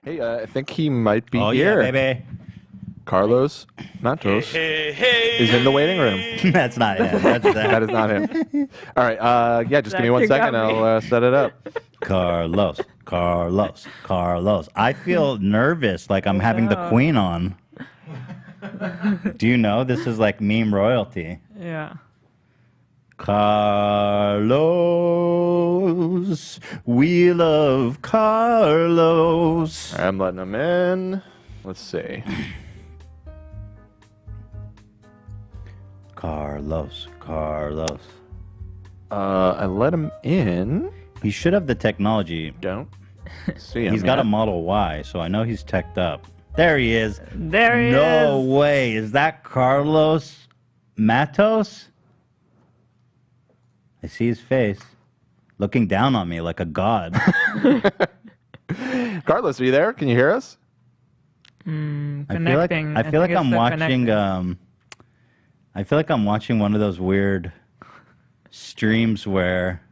Hey, I think he might be Oh here. yeah, baby. Carlos Matos is in the waiting room. That's not him. That's That is not him. All right. Yeah, just give me Zach, 1 you got second. me. I'll set it up. Carlos. I feel nervous, like I'm having the know. queen on. Do you know this is like meme royalty? Yeah. Carlos, we love Carlos. I'm letting him in. Let's see. Carlos. I let him in. He should have the technology. Don't see him. He's got yet. a Model Y, so I know he's teched up. There he is. There he No is. way. Is that Carlos Matos? I see his face looking down on me like a god. Carlos, are you there? Can you hear us? Connecting. I feel like think I'm it's watching. connecting. I feel like I'm watching one of those weird streams where.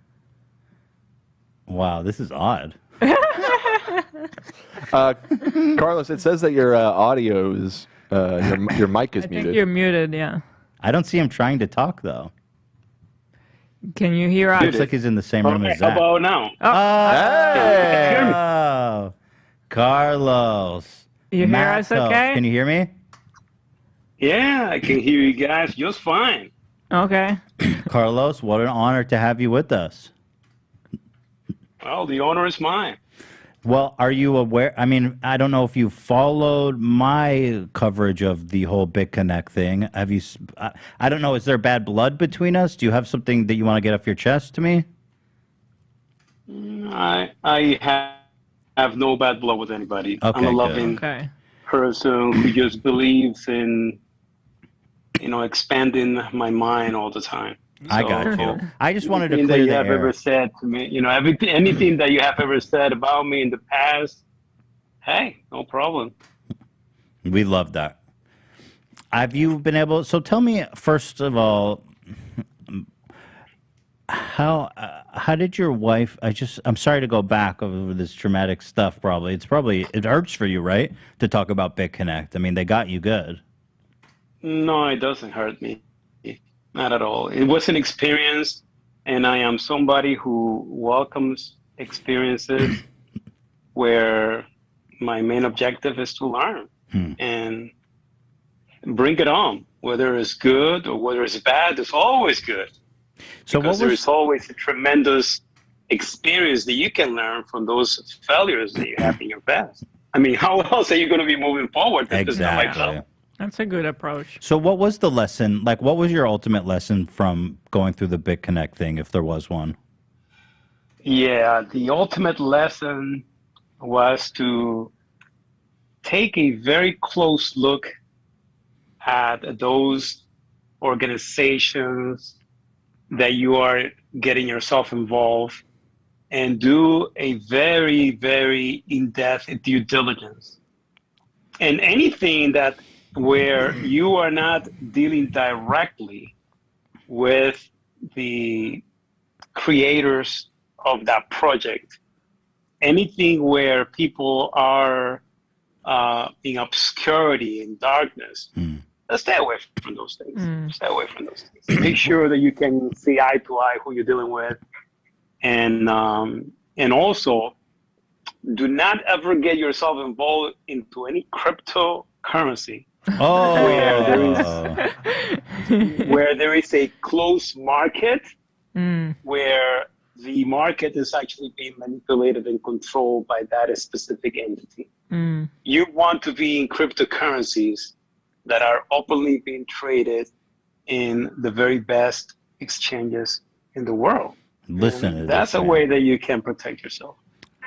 Wow, this is odd. Carlos, it says that your audio is your mic is I think muted. you're muted, yeah. I don't see him trying to talk though. Can you hear us? Looks like he's in the same room as How Zach. about now? Oh, Carlos. You hear us Matos. okay? Can you hear me? Yeah, I can hear you guys just fine. Okay. Carlos, what an honor to have you with us. Well, the honor is mine. Well, are you aware? I mean, I don't know if you followed my coverage of the whole Bitconnect thing. Have you? I don't know. Is there bad blood between us? Do you have something that you want to get off your chest to me? I have no bad blood with anybody. Okay, I'm a good. loving Okay. person who just believes in, expanding my mind all the time. I got you. I just wanted to Anything that clear you the have air. ever said to me, anything that you have ever said about me in the past, hey, no problem. We love that. Have you been able? So tell me first of all, how did your wife? I'm sorry to go back over this traumatic stuff. It hurts for you, right? To talk about Bitconnect. I mean, they got you good. No, it doesn't hurt me. Not at all. It was an experience, and I am somebody who welcomes experiences where my main objective is to learn and bring it on. Whether it's good or whether it's bad, it's always good. So Because there is always a tremendous experience that you can learn from those failures that you have in your past. I mean, how else are you going to be moving forward? If it's not like that? Exactly. That's a good approach. So what was the lesson? Like, what was your ultimate lesson from going through the Bitconnect thing, if there was one? Yeah, the ultimate lesson was to take a very close look at those organizations that you are getting yourself involved and do a very, very in-depth due diligence. And anything that where you are not dealing directly with the creators of that project, anything where people are in obscurity, in darkness, stay away from those things. Stay away from those things. Make sure that you can see eye to eye who you're dealing with, and also do not ever get yourself involved into any cryptocurrency. Where there is a closed market, where the market is actually being manipulated and controlled by that specific entity. You want to be in cryptocurrencies that are openly being traded in the very best exchanges in the world. Listen, That's a way that you can protect yourself.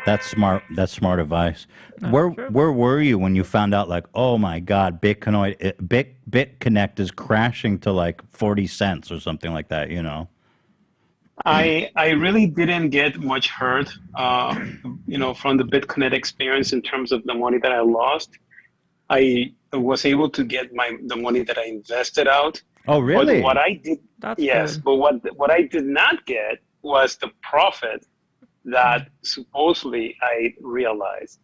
That's smart. That's smart advice. Where were you when you found out? Like, oh my God, Bitconnect is crashing to like 40 cents or something like that. You know. I really didn't get much hurt, from the Bitconnect experience in terms of the money that I lost. I was able to get the money that I invested out. Oh, really? But what I did, Good. but what I did not get was the profit that supposedly I realized.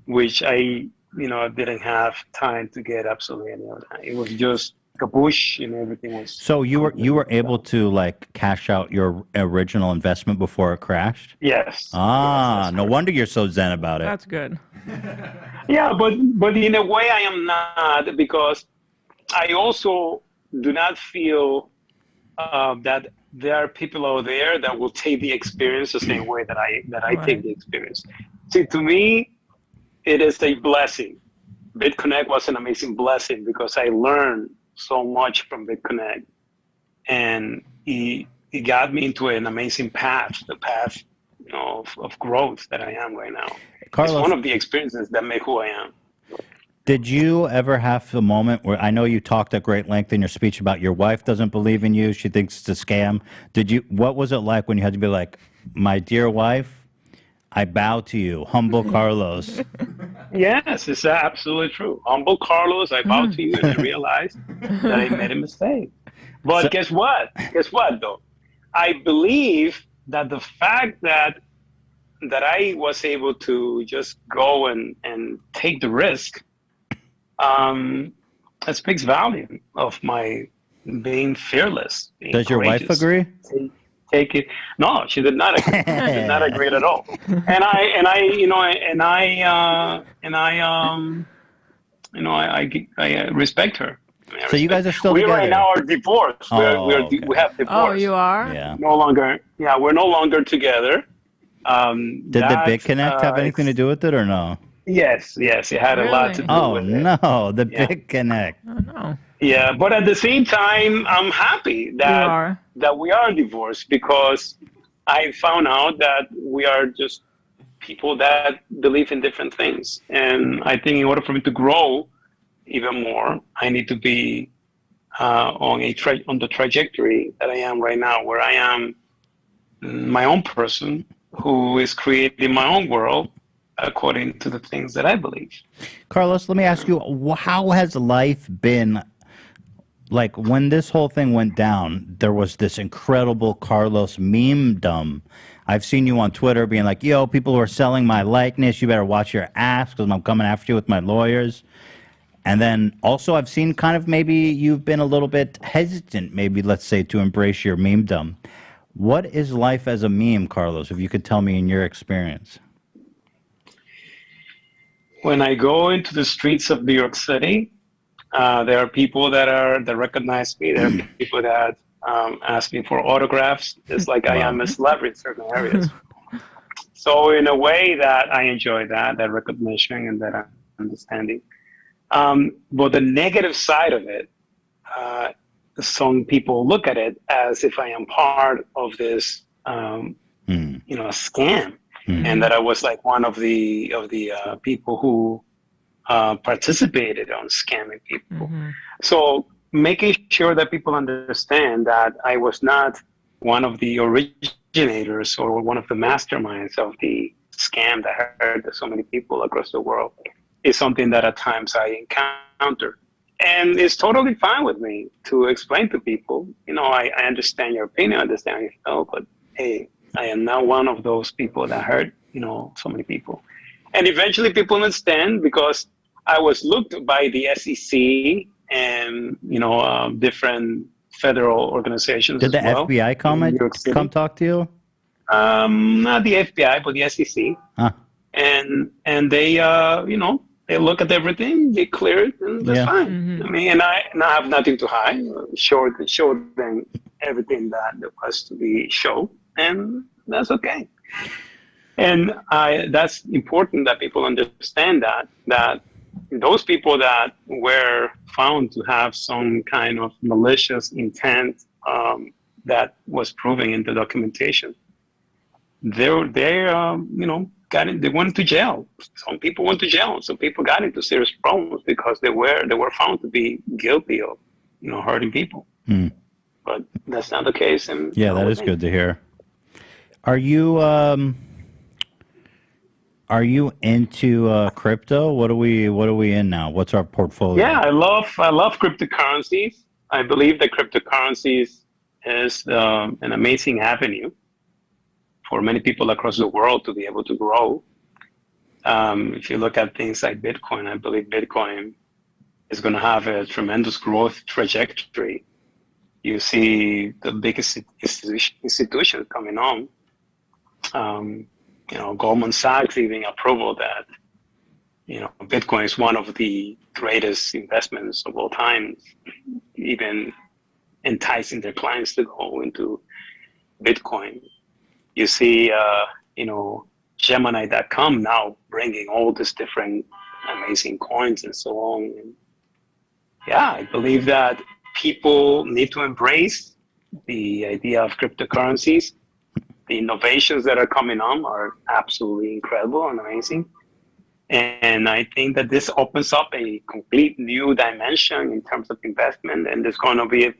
which I didn't have time to get absolutely any of that. It was just kaboosh, and everything was. So you were able to like cash out your original investment before it crashed? Yes. Ah, Yes, no wonder you're so zen about it. That's good. yeah, but in a way I am not, because I also do not feel that there are people out there that will take the experience the same way that I Right. take the experience. See, to me, it is a blessing. Bitconnect was an amazing blessing because I learned so much from Bitconnect, and it got me into an amazing path, the path of growth that I am right now. It's Carlos, one of the experiences that make who I am. did you ever have a moment where I know you talked at great length in your speech about your wife doesn't believe in you, she thinks it's a scam. What was it like when you had to be like, my dear wife, I bow to you, humble Carlos? Yes, it's absolutely true. Humble Carlos, I bow to you, and I realized that I made a mistake. But So- guess what? Guess what, though? I believe that the fact that I was able to just go and take the risk, it speaks volume of my being fearless. Being Does your wife courageous. agree? Take it. No, she did not agree. She did not agree at all. And I respect her. So you guys are still we together? right now are divorced. Okay. We have divorced. Oh, you are? Yeah. No longer. Yeah, we're no longer together. Did the BitConnect have anything to do with it or no? Yes, it had a lot to do Oh, with it. no, the Yeah. BitConnect. Oh, no. Yeah, but at the same time, I'm happy that we are divorced, because I found out that we are just people that believe in different things. And I think in order for me to grow even more, I need to be on the trajectory that I am right now, where I am my own person who is creating my own world according to the things that I believe. Carlos, let me ask you, how has life been? Like, when this whole thing went down, there was this incredible Carlos meme-dom. I've seen you on Twitter being like, yo, people who are selling my likeness, you better watch your ass because I'm coming after you with my lawyers. And then also I've seen kind of maybe you've been a little bit hesitant, maybe, let's say, to embrace your meme-dom. What is life as a meme, Carlos, if you could tell me in your experience? When I go into the streets of New York City, there are people that recognize me. There are people that ask me for autographs. It's like I am a celebrity in certain areas. So in a way that I enjoy that recognition and that understanding. But the negative side of it, some people look at it as if I am part of this, scam, and that I was like one of the people who participated on scamming people. So making sure that people understand that I was not one of the originators or one of the masterminds of the scam that hurt so many people across the world is something that at times I encounter. And it's totally fine with me to explain to people, I understand your opinion, I understand how you feel, but hey, I am not one of those people that hurt, so many people. And eventually people understand, because I was looked by the SEC and, different federal organizations. Did the as well, FBI come talk to you? Not the FBI, but the SEC. Huh. And they, they look at everything, they clear it, and that's fine. I mean, and I have nothing to hide. Show them everything that was to be shown, and that's okay. And that's important that people understand that those people that were found to have some kind of malicious intent that was proven in the documentation, they went to jail. Some people went to jail. Some people got into serious problems because they were found to be guilty of, hurting people. But that's not the case. And yeah, that is good to hear. Are you into crypto? What are we in now? What's our portfolio? Yeah, I love cryptocurrencies. I believe that cryptocurrencies is an amazing avenue for many people across the world to be able to grow. If you look at things like Bitcoin, I believe Bitcoin is going to have a tremendous growth trajectory. You see the biggest institutions coming on. Goldman Sachs giving approval that, Bitcoin is one of the greatest investments of all time, even enticing their clients to go into Bitcoin. You see, Gemini.com now bringing all these different amazing coins and so on. And yeah, I believe that people need to embrace the idea of cryptocurrencies. The innovations that are coming on are absolutely incredible and amazing. And I think that this opens up a complete new dimension in terms of investment. And there's going to be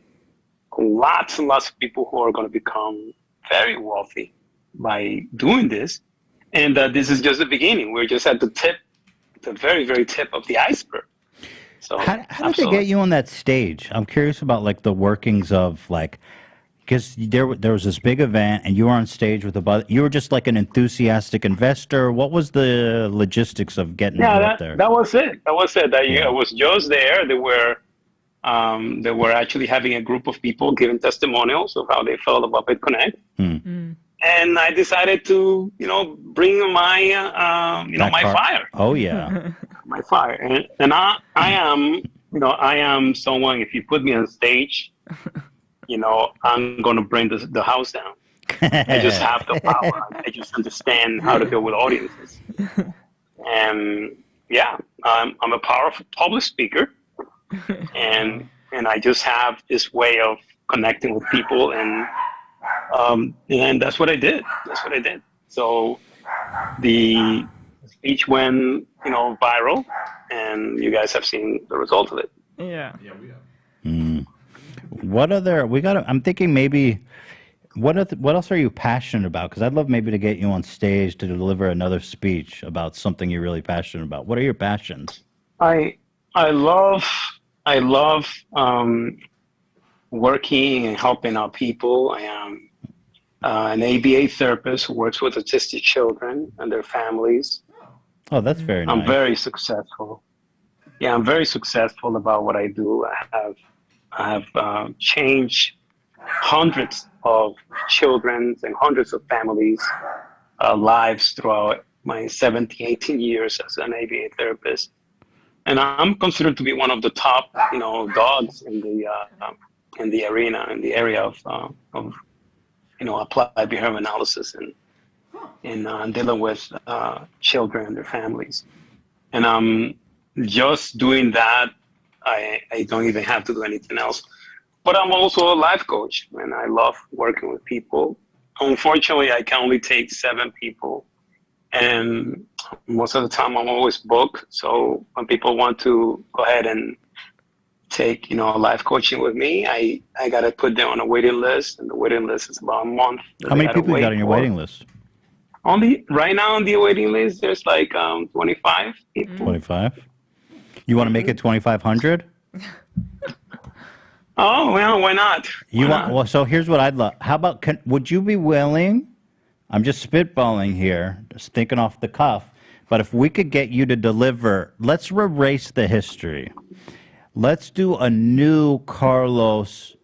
lots and lots of people who are going to become very wealthy by doing this. And this is just the beginning. We're just at the very, very tip of the iceberg. So how did they get you on that stage? I'm curious about like the workings of like, because there was this big event and you were on stage with you were just like an enthusiastic investor. What was the logistics of getting up there? That was it. I was just there. They were actually having a group of people giving testimonials of how they felt about Bitconnect. And I decided to, bring my, my fire. Oh yeah, my fire. And I am someone. If you put me on stage, I'm going to bring the house down. I just have the power. I just understand how to deal with audiences. And yeah, I'm a powerful public speaker, and I just have this way of connecting with people, and that's what I did. So the speech went, viral, and you guys have seen the result of it. Yeah. Yeah, we have. What other I'm thinking maybe what else are you passionate about? Because I'd love maybe to get you on stage to deliver another speech about something you're really passionate about. What are your passions? I love working and helping out people. I am an ABA therapist who works with autistic children and their families. Oh, that's very nice. I'm very successful. Yeah, I'm very successful about what I do. I have changed hundreds of children's and hundreds of families' lives throughout my 17, 18 years as an ABA therapist. And I'm considered to be one of the top, dogs in the area of applied behavior analysis and dealing with children and their families. And I'm just doing that. I don't even have to do anything else. But I'm also a life coach, and I love working with people. Unfortunately, I can only take 7 people, and most of the time I'm always booked. So when people want to go ahead and take, life coaching with me, I got to put them on a waiting list, and the waiting list is about a month. How many people you got on your waiting list? Right now on the waiting list, there's like 25 people. 25? You want to make it 2,500? Oh, well, why not? Well, so here's what I'd love. How about, would you be willing, I'm just spitballing here, just thinking off the cuff, but if we could get you to deliver, let's erase the history. Let's do a new Carlos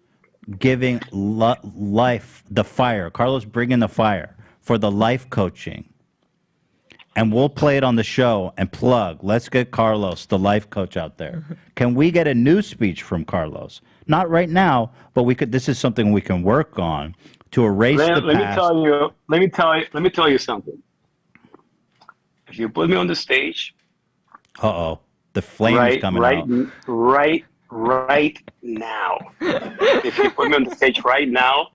giving life, the fire, Carlos bringing the fire for the life coaching. And we'll play it on the show and plug. Let's get Carlos, the life coach, out there. Can we get a new speech from Carlos? Not right now, but we could. This is something we can work on to erase the past. Let me tell you something. If you put me on the stage, the flame is coming out. Right now. If you put me on the stage right now,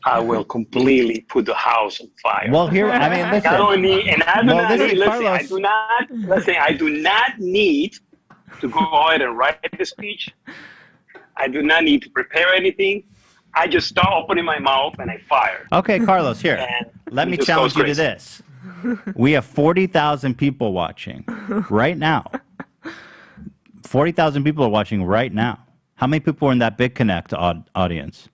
I will completely put the house on fire. Well, here, I mean, listen. I do not need to go ahead and write the speech. I do not need to prepare anything. I just start opening my mouth and I fire. Okay, Carlos, here. Let me challenge you to this. We have 40,000 people watching right now. 40,000 people are watching right now. How many people are in that Bitconnect audience?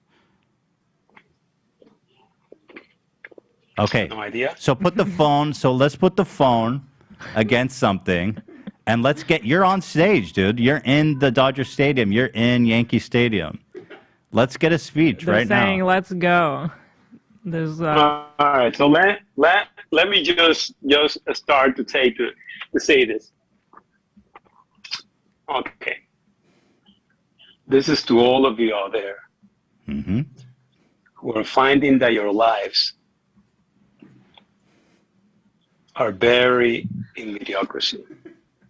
Okay. No idea. So let's put the phone against something, and you're on stage, dude. You're in the Dodger Stadium. You're in Yankee Stadium. Let's get a speech They're right saying, now. let's go. There's All right. So let me just start to say this. Okay. This is to all of you out there Mm-hmm. who are finding that your lives are buried in mediocrity,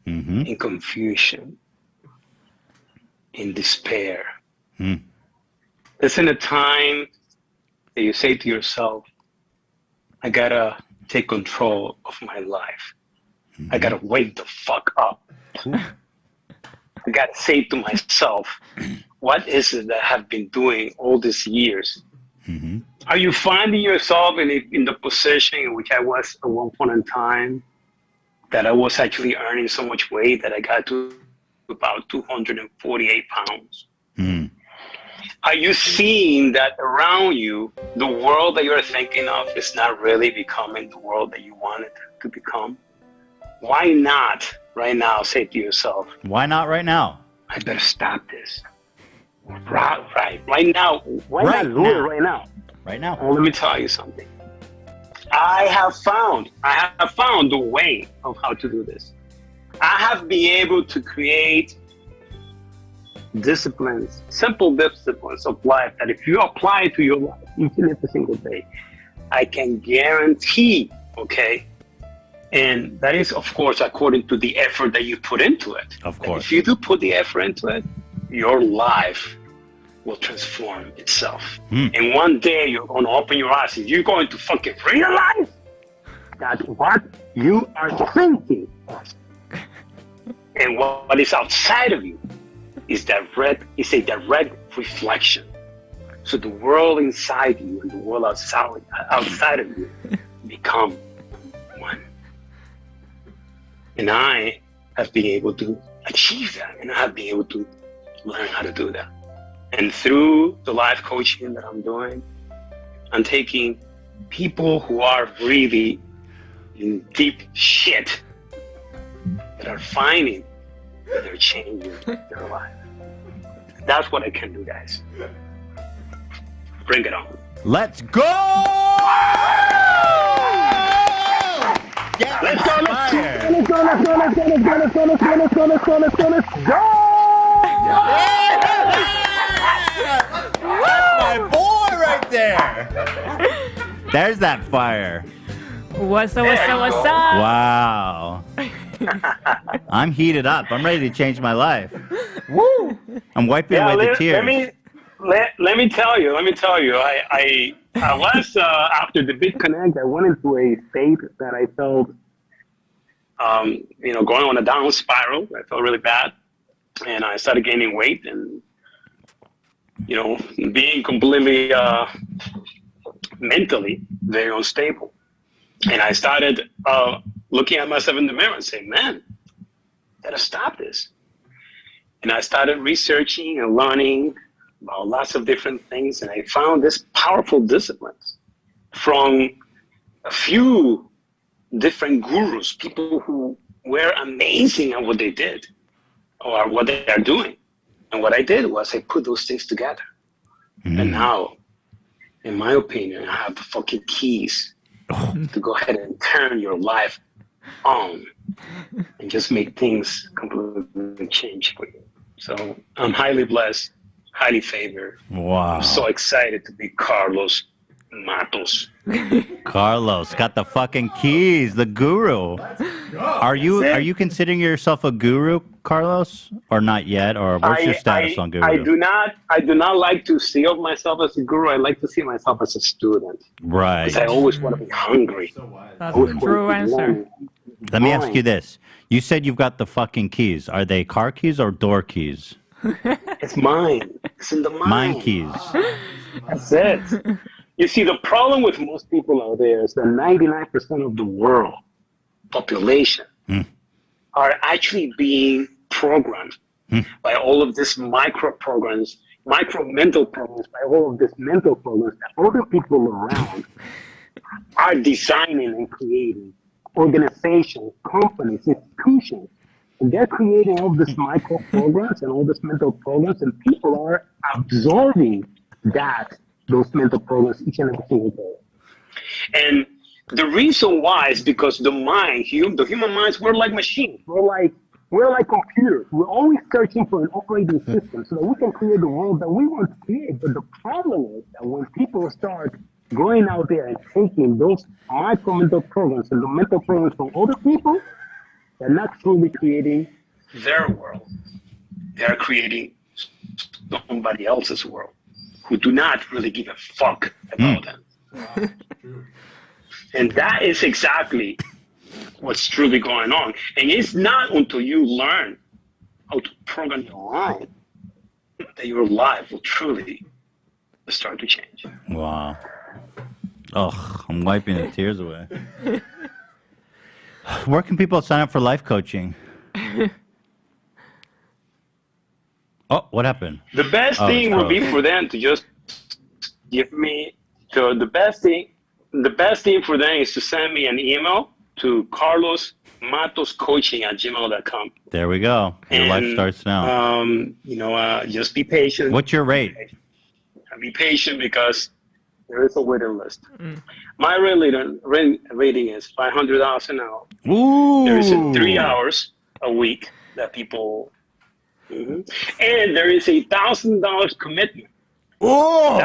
Mm-hmm. in confusion, in despair. Mm. This is a time that you say to yourself, I gotta take control of my life. Mm-hmm. I gotta wake the fuck up. I gotta say to myself, what is it that I have been doing all these years? Mm-hmm. Are you finding yourself in the position in which I was at one point in time, that I was actually earning so much weight that I got to about 248 pounds? Mm. Are you seeing that around you, the world that you're thinking of is not really becoming the world that you want it to become? Why not right now say to yourself, Why not right now? I better stop this. Right now. Why Right not do now. it right now? Right now. Well, let me tell you something. I have found the way of how to do this. I have been able to create disciplines, simple disciplines of life that if you apply to your life each and every single day, I can guarantee, okay? And that is, of course, according to the effort that you put into it. Of And course. if you do put the effort into it, your life will transform itself. And one day you're going to open your eyes and you're going to fucking realize that what you are thinking and what is outside of you is a direct reflection. So the world inside you and the world outside of you become one. And I have been able to achieve that, and I have been able to learn how to do that. And through the life coaching that I'm doing, I'm taking people who are really in deep shit that are finding that they're changing their life. That's what I can do, guys. Bring it on. Let's go! Get inspired! Let's That's my boy right there! There's that fire. what's up? Wow. I'm heated up. I'm ready to change my life. Woo! I'm wiping away the tears. Let me tell you. I was after the Bitconnect. I went into a state that I felt, going on a down spiral. I felt really bad, and I started gaining weight and being completely mentally very unstable. And I started looking at myself in the mirror and saying, "Man, gotta stop this." And I started researching and learning about lots of different things, and I found this powerful disciplines from a few different gurus, people who were amazing at what they did or what they are doing. And what I did was I put those things together. And now, in my opinion, I have the fucking keys to go ahead and turn your life on and just make things completely change for you. So I'm highly blessed, highly favored. Wow. I'm so excited to be Carlos Matos. Carlos got the fucking keys, the guru. Are you considering yourself a guru, Carlos, or not yet? Or what's your status on guru? I do not like to see of myself as a guru. I like to see myself as a student. Right. Because I always want to be hungry. That's the true answer. Let me ask you this. You said you've got the fucking keys. Are they car keys or door keys? It's mine. It's in the mind. Mine keys. That's it. You see, the problem with most people out there is that 99% of the world population are actually being programmed by all of these micro programs, micro mental programs, by all of these mental programs that other people around are designing and creating organizations, companies, institutions. And they're creating all these micro programs and all these mental programs, and people are absorbing those mental programs each and every single day. And the reason why is because the mind, the human minds, we're like machines. We're like computers. We're always searching for an operating system so that we can create the world that we want to create. But the problem is that when people start going out there and taking those micro mental programs and the mental programs from other people, they're not truly creating their world. They're creating somebody else's world who do not really give a fuck about them. And that is exactly what's truly going on. And it's not until you learn how to program your mind that your life will truly start to change. Wow. Oh, I'm wiping the tears away. Where can people sign up for life coaching? Oh, what happened? The best thing would be for them to just give me the best thing for them is to send me an email to carlosmatoscoaching@gmail.com. There we go. Your life starts now. Just be patient. What's your rate? Be patient because there is a waiting list. My rating is $500 an hour. Ooh. There is 3 hours a week that people, and there is $1,000 commitment. Oh,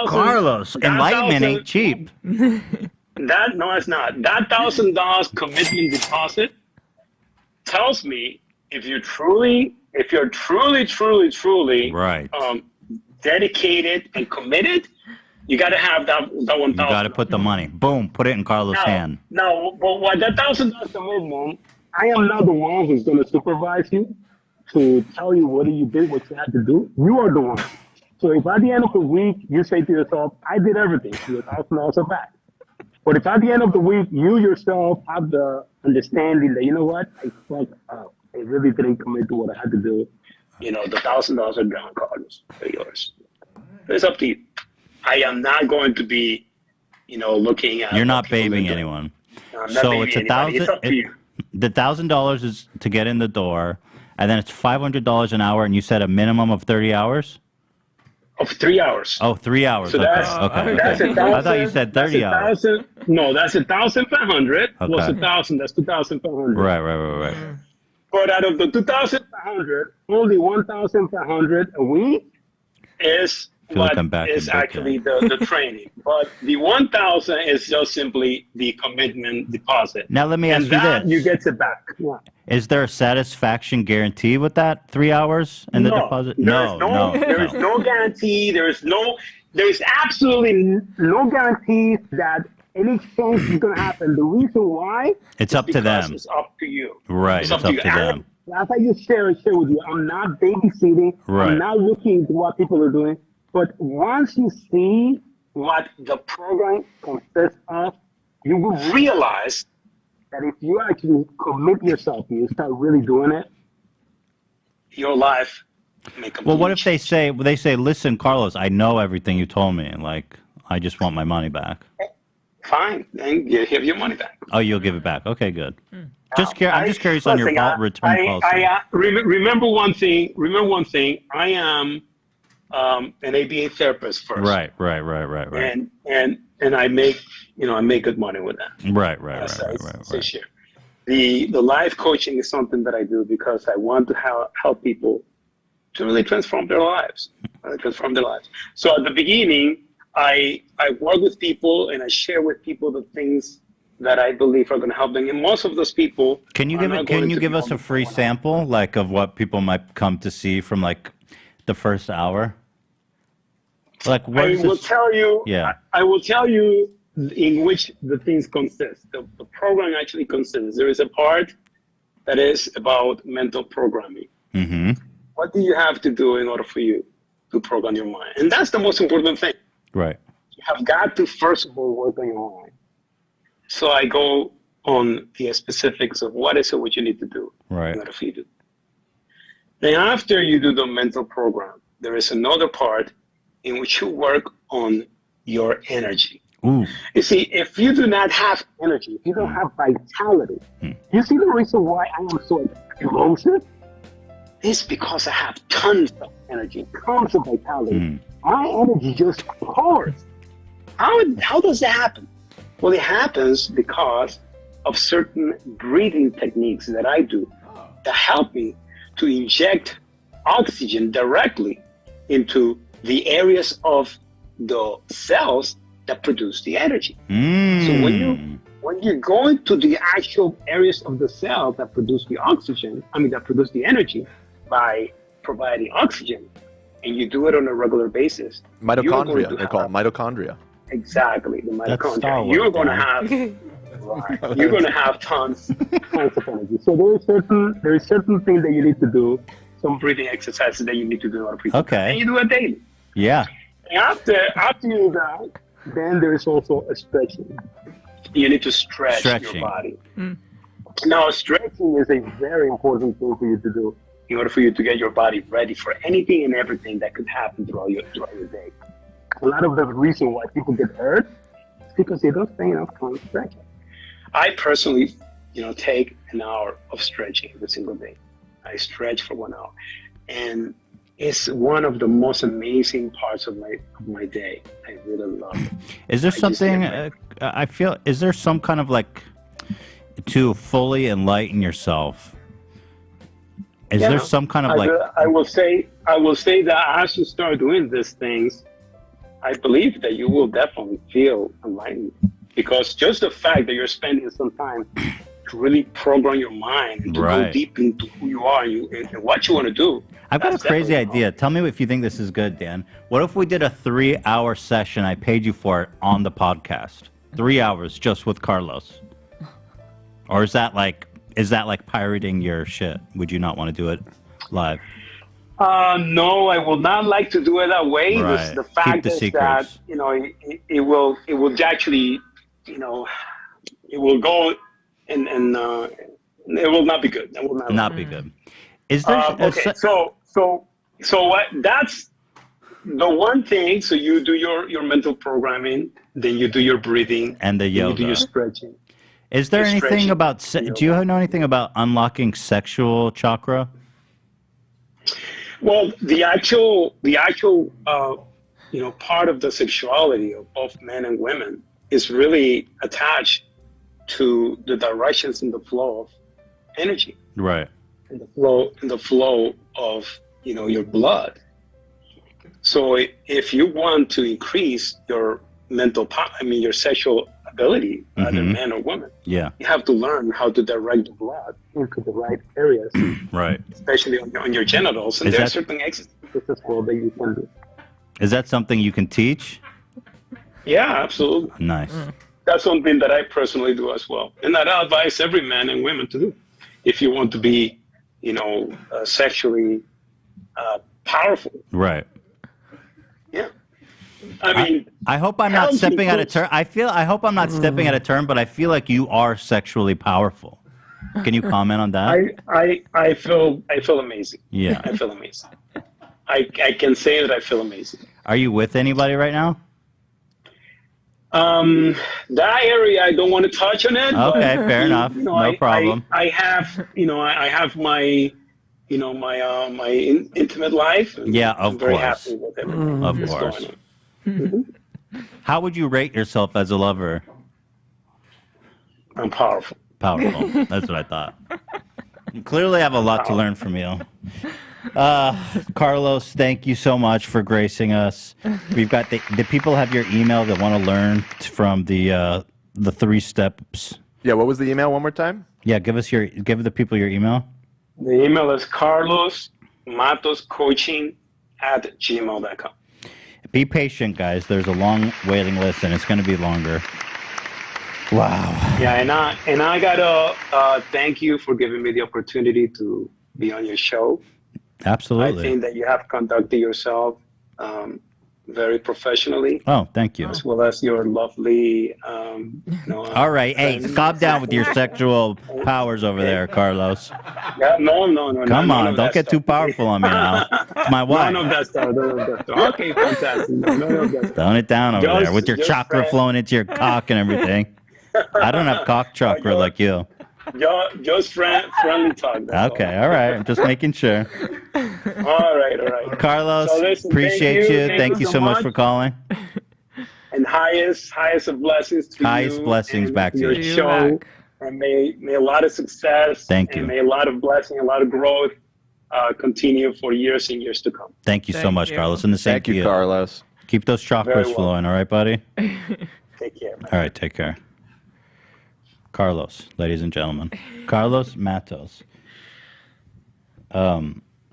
Carlos, Enlighten ain't cheap. No, it's not. That $1,000 commitment deposit tells me if you're truly right, dedicated and committed, you got to have that 1,000. You got to put the money. Boom, put it in Carlos' hand. Now, but that $1,000 commitment, I am not the one who's going to supervise you to tell you what you did, what you had to do. You are the one. So if at the end of the week you say to yourself, I did everything, your $1,000 are back. But if at the end of the week you yourself have the understanding that, you know what, I fucked up. I really didn't commit to what I had to do. The $1,000 are gone, Carlos. They're yours. It's up to you. I am not going to be, looking at. You're not babying anyone. So it's $1,000. It's up to you. The $1,000 is to get in the door, and then it's $500 an hour, and you said a minimum of 30 hours. Of 3 hours. Oh, 3 hours. So okay. That's I thought you said 30 hours. No, that's 1,500 plus 1,000. That's 2,500. Right. But out of the 2,500, only 1,500 a week is what is actually the training. But the 1,000 is just simply the commitment deposit. Now let me ask you this: you get it back. Yeah. Is there a satisfaction guarantee with that 3 hours and the deposit? No. There is no guarantee. There is absolutely no guarantees that any change is going to happen. The reason why? It's up to them. It's up to you. Right. It's up to them. As I just share with you, I'm not babysitting. Right. I'm not looking into what people are doing. But once you see what the program consists of, you will realize that if you actually commit yourself and you start really doing it, your life may completely Well, what if they say, listen, Carlos, I know everything you told me, and I just want my money back. Fine, then you give your money back. Oh, you'll give it back. Okay, good. I'm just curious on your return policy. Remember one thing. I am an ABA therapist first. Right. And I make good money with that. Right. Sure. The life coaching is something that I do because I want to help people to really transform their lives. So at the beginning, I work with people and I share with people the things that I believe are going to help them. And most of those people. Can you give us a free sample of what people might come to see from the first hour? I will tell you. Yeah. I will tell you in which the things consist. The program actually consists. There is a part that is about mental programming. Mm-hmm. What do you have to do in order for you to program your mind? And that's the most important thing. Right. You have got to first of all work on your mind. So I go on the specifics of what you need to do in order for you to do. Then after you do the mental program, there is another part in which you work on your energy. Ooh. You see, if you do not have energy, if you don't have vitality, you see the reason why I am so explosive? It's because I have tons of energy, tons of vitality. My energy just pours. How does that happen? Well, it happens because of certain breathing techniques that I do that help me to inject oxygen directly into the areas of the cells that produce the energy. So when you go into the actual areas of the cell that produce the oxygen, that produce the energy by providing oxygen, and you do it on a regular basis. Mitochondria, they're called mitochondria. Exactly, the That's Star mitochondria. Wars, You're going to Dan. have you're going to have tons of energy. So there is certain things that you need to do, some breathing exercises that you need to do in order to breathe. Okay. And you do it daily. Yeah. And after you do that, then there is also a stretching. You need to stretch your body. Now, stretching is a very important thing for you to do in order for you to get your body ready for anything and everything that could happen throughout your day. A lot of the reason why people get hurt is because they don't spend enough time stretching. I personally, take an hour of stretching every single day. I stretch for 1 hour, and it's one of the most amazing parts of my day. I really love it. Is there something? Is there some kind of to fully enlighten yourself? Is there some kind of I will say that as you start doing these things, I believe that you will definitely feel enlightened, because just the fact that you're spending some time to really program your mind and to go deep into who you are and what you want to do. I've got a crazy idea. Tell me if you think this is good, Dan. What if we did a 3-hour session? I paid you for it on the podcast. 3 hours just with Carlos. Or is that like pirating your shit? Would you not want to do it live? No, I will not like to do it that way. Right. The fact is that it will actually it will go and it will not be good. It will not be good. Is there okay? So what? That's the one thing. So you do your mental programming, then you do your breathing, and the yoga. You do your stretching. Is there anything about? Do you know anything about unlocking sexual chakra? Well, the actual part of the sexuality of both men and women is really attached to the directions in the flow of energy, right? In the flow of your blood. So if you want to increase your mental your sexual ability, either man or woman, you have to learn how to direct the blood into the right areas, right? Especially on your genitals, and there are certain exercises as well that you can do. Is that something you can teach? Yeah, absolutely. Nice. That's something that I personally do as well, and that I advise every man and women to do if you want to be, sexually powerful. Right. Yeah. I hope I'm not stepping out of turn. I hope I'm not stepping out of turn, but I feel like you are sexually powerful. Can you comment on that? I feel amazing. Yeah. I feel amazing. I can say that I feel amazing. Are you with anybody right now? That area I don't want to touch on it. Okay, but, fair enough. No problem. I have my my intimate life. And I'm very happy with everything. Of course. How would you rate yourself as a lover? I'm powerful. Powerful. That's what I thought. You clearly have a lot to learn from you. Carlos, thank you so much for gracing us. We've got the people have your email that want to learn from the 3 steps. Yeah, what was the email one more time? Yeah, give the people your email. The email is carlosmatoscoaching@gmail.com. Be patient, guys. There's a long waiting list, and it's going to be longer. Wow. Yeah, and I gotta thank you for giving me the opportunity to be on your show. Absolutely. I think that you have conducted yourself very professionally, Oh, thank you. as well as your lovely. All right, hey, friend. calm down with your sexual powers over there, Carlos. Yeah, no. Come none on, of don't that get too stuff. powerful on me now. It's my wife. None of that stuff. None of that stuff. Okay, fantastic. None of that stuff. Tone it down over there with your Just chakra friend. flowing into your cock and everything. I don't have cock chakra like you. Just friendly talk. That's Okay, all right. I'm just making sure. All right. Carlos, So listen, appreciate you. Thank you so much much for calling. And highest of blessings to you. Highest blessings and back to your you. show. And may a lot of success. Thank you. And may a lot of blessing, a lot of growth continue for years and years to come. Thank you so Thank much, you. Carlos. And the same Thank to you, you. Carlos. Keep those chakras Very well. flowing, all right, buddy? Take care, man. All right, take care. Carlos, ladies and gentlemen. Carlos Matos.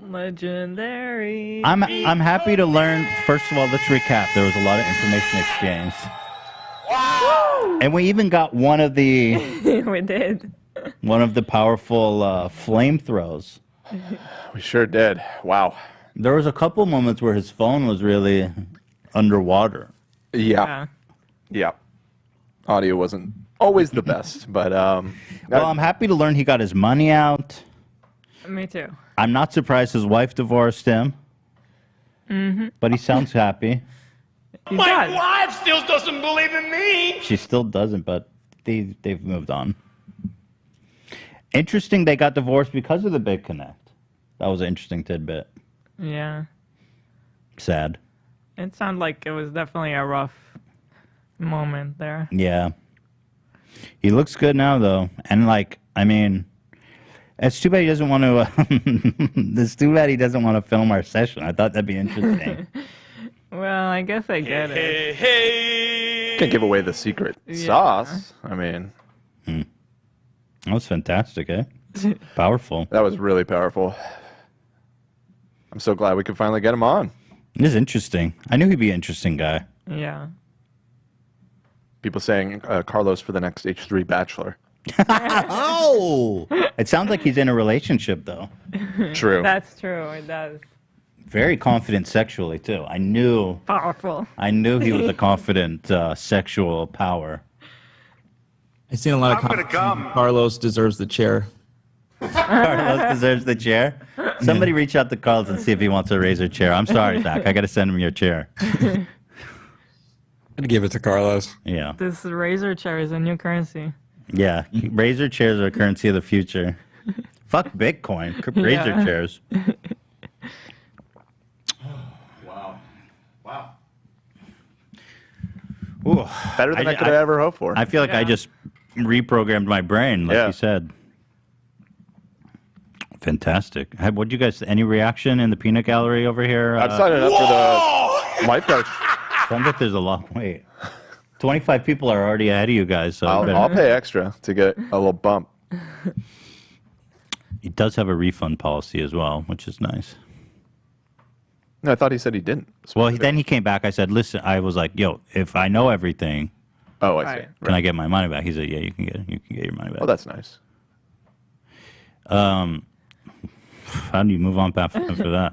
Legendary. I'm happy to learn. First of all, let's recap. There was a lot of information exchanged. And we even got one of the We did. powerful flamethrowers. We sure did. Wow. There was a couple moments where his phone was really underwater. Yeah. Audio wasn't always the best, but Well, I'm happy to learn he got his money out. Me too. I'm not surprised his wife divorced him. But he sounds happy. My wife still doesn't believe in me. She still doesn't, but they've moved on. Interesting, they got divorced because of the Bitconnect. That was an interesting tidbit. Yeah. Sad. It sounded like it was definitely a rough moment there. Yeah. He looks good now, though. And, it's too bad he doesn't want to... it's too bad he doesn't want to film our session. I thought that'd be interesting. Well, I guess I get it. can't give away the secret sauce. I mean, That was fantastic, eh? Powerful. that was really powerful. I'm so glad we could finally get him on. This is interesting. I knew he'd be an interesting guy. Yeah. People saying Carlos for the next H3 Bachelor. Oh! It sounds like he's in a relationship, though. True. That's true. It does. Very confident sexually, too. I knew Powerful. he was a confident sexual power. I've seen a lot of comments. Carlos deserves the chair. Carlos deserves the chair. Somebody reach out to Carlos and see if he wants a razor chair. I'm sorry, Zach. I got to send him your chair. I'm gonna give it to Carlos. Yeah. This razor chair is a new currency. Yeah. Razor chairs are currency of the future. Fuck Bitcoin. Razor Yeah. chairs. Ooh, Better than I could have ever hoped for. I feel like I just reprogrammed my brain, like Yeah. you said. Fantastic. What you guys? Any reaction in the peanut gallery over here? I'm signing up for the lifeguard. Sounds like there's a long wait. 25 people are already ahead of you guys. So I'll pay extra to get a little bump. He does have a refund policy as well, which is nice. No, I thought he said he didn't. Well, then he came back. I said, listen, I was like, yo, if I know everything, Oh, I see. Right. can I get my money back? He said, yeah, you can get your money back. Oh, that's nice. How do you move on after that?